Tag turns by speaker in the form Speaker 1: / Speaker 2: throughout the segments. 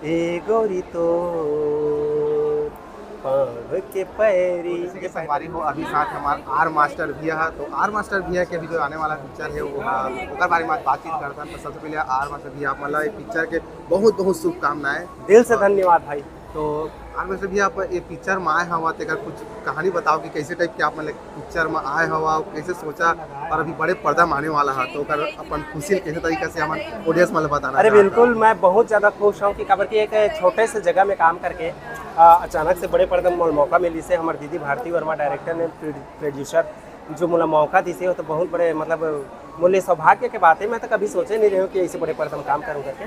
Speaker 1: ए गोरी तो पाँव के पैरी।
Speaker 2: जैसे कि संगवारी हो अभी साथ हमारा आर मास्टर भैया है, तो आर मास्टर भैया के अभी जो आने वाला पिक्चर है वो ओकर बारे में बातचीत करता है। तो सबसे पहले आर मास्टर भैया आप मतलब ये पिक्चर के बहुत बहुत शुभकामनाएं।
Speaker 1: दिल से धन्यवाद भाई।
Speaker 2: तो आर मास्टर भैया आप ये पिक्चर में आए हवा तो कुछ कहानी बताओ कि कैसे टाइप के आप मतलब पिक्चर में आए हवा, कैसे सोचा और अभी बड़े पर्दा में आने वाला है, तो अगर अपन खुशी कैसे तरीके से हमारे ऑडियंस में बताना।
Speaker 1: अरे बिल्कुल, मैं बहुत ज़्यादा खुश हूँ कि खबर की एक छोटे से जगह में काम करके अचानक से बड़े पर्दा में मौका मिली से हमारे दीदी भारती वर्मा डायरेक्टर ने प्रोड्यूसर जो मुझे मौका दी से, तो बहुत बड़े मतलब मूल्य सौभाग्य के बात है। मैं तो कभी सोचे नहीं रही हूँ कि ऐसे बड़े पर्दा में काम करूँ करके।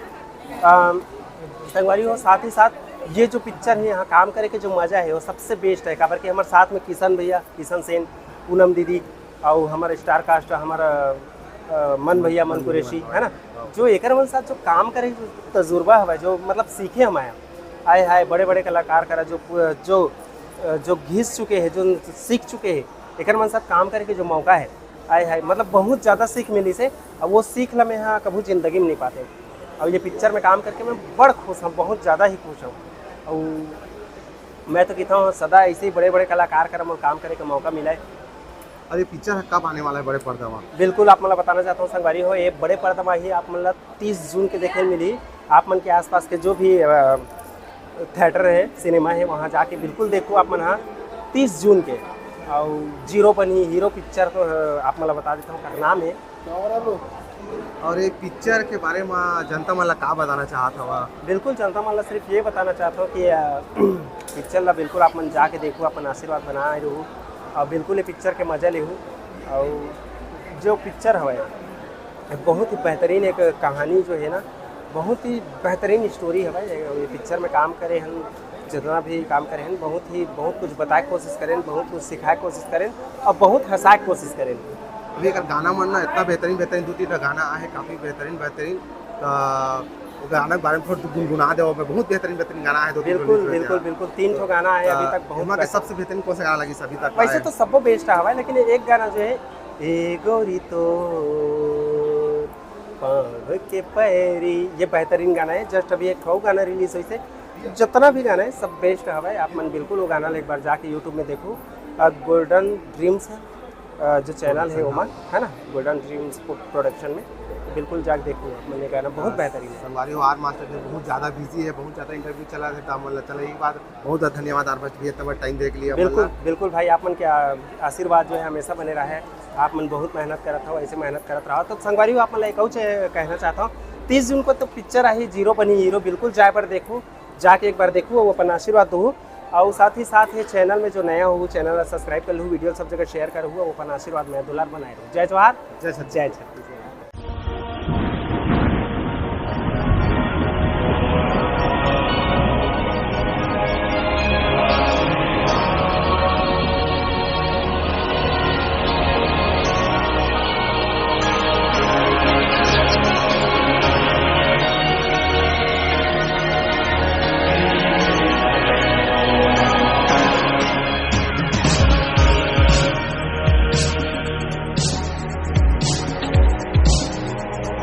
Speaker 1: संगवारी हो साथ ही साथ ये जो पिक्चर है यहाँ काम करे के जो मज़ा है वो सबसे बेस्ट है। खबर के हमारे साथ में किशन भैया, किशन सेन, पूनम दीदी और हमारे स्टार कास्ट हमारा मन भैया, मन कुरैशी है ना, जो एक साथ जो काम करे तजुर्बा है, जो मतलब सीखे हम आए हाय बड़े बड़े कलाकार करा जो जो जो घिस चुके हैं, जो सीख चुके हैं, एक साथ काम करे के जो मौका है आए हाय मतलब बहुत ज़्यादा सीख मिली से। अब वो सीख ला मैं यहाँ कभी ज़िंदगी में नहीं पाते। और ये पिक्चर में काम करके मैं बड़ खुश हूँ, बहुत ज़्यादा ही खुश हूँ। और मैं तो कहता हूँ सदा ऐसे ही बड़े बड़े कलाकार का काम करे का मौका मिला है।
Speaker 2: अरे पिक्चर कब आने वाला है बड़े पर्दा में?
Speaker 1: बिल्कुल आप मतलब बताना चाहता हूँ संगवारी हो, ये बड़े पर्दा में ही आप मतलब 30 जून के देखे मिली। आप मन के आसपास के जो भी थिएटर है, सिनेमा है, वहाँ जाके बिल्कुल देखो आप मन। हाँ 30 जून के। और जीरो बनी हीरो पिक्चर तो आप मतलब बता देता हूँ का नाम है।
Speaker 2: और एक पिक्चर के बारे में जनता मला का बताना चाहता हुआ?
Speaker 1: बिल्कुल जनता मला सिर्फ ये बताना चाहता हूँ कि पिक्चर ला बिल्कुल आप मन जाके देखो, अपन आशीर्वाद बनाए रहूँ और बिल्कुल ये पिक्चर के मज़ा लेहूँ। और जो पिक्चर है बहुत ही बेहतरीन एक कहानी जो है ना, बहुत ही बेहतरीन स्टोरी है भाई। ये पिक्चर में काम करे हम जितना भी काम करे हैं बहुत कुछ बताए कोशिश करें, बहुत कुछ सिखाए कोशिश करें और बहुत हंसाए कोशिश करें।
Speaker 2: अभी अगर गाना मनना इतना बेहतरीन 2-3 गाना आए काफ़ी बेहतरीन तो गाना के बारे में थोड़ा गुनगुना दो। बहुत बेहतरीन गाना है।
Speaker 1: बिल्कुल 3 ठो गाना है अभी तक। बहुत
Speaker 2: के सबसे बेहतरीन कौन सा गाना लगी अभी तक?
Speaker 1: वैसे तो सबको बेस्ट है, लेकिन एक गाना जो है ए गोरी तो पाँव के पैरी, ये बेहतरीन गाना है। जस्ट अभी एक गाना रिलीज हुई से, जितना भी गाना है सब बेस्ट है। आप मन बिल्कुल वो गाना एक बार जाके यूट्यूब में देखो। गोल्डन ड्रीम्स जो चैनल है ओमा है ना, गोल्डन ड्रीम्स प्रोडक्शन में बिल्कुल जाके देखो। मैंने गाना बहुत बेहतरीन है।
Speaker 2: संगवारी हो आर मास्टर जो बहुत ज़्यादा बिजी है, बहुत ज़्यादा इंटरव्यू चला है, चला एक बात बहुत धन्यवाद आर मास्टर भैया इतना टाइम दे के लिए।
Speaker 1: बिल्कुल भाई, आप मन के आशीर्वाद जो है हमेशा बने रहा है। आप मन बहुत मेहनत करत हो, ऐसे मेहनत करत रहो। तो संगवारी हो आप मन एक कहना चाहता हूँ 30 जून को तो पिक्चर आई जीरो बनी हीरो, बिल्कुल जाए पर देखो, जाके एक बार देखो, वो अपन आशीर्वाद दो। और साथ ही साथ ये चैनल में जो नया हो चैनल सब्सक्राइब कर लूँ, वीडियो सब जगह शेयर कर वो अपन आशीर्वाद में दुलार बनाए रहो। जय जवाहर, जय छत्तीसगढ़।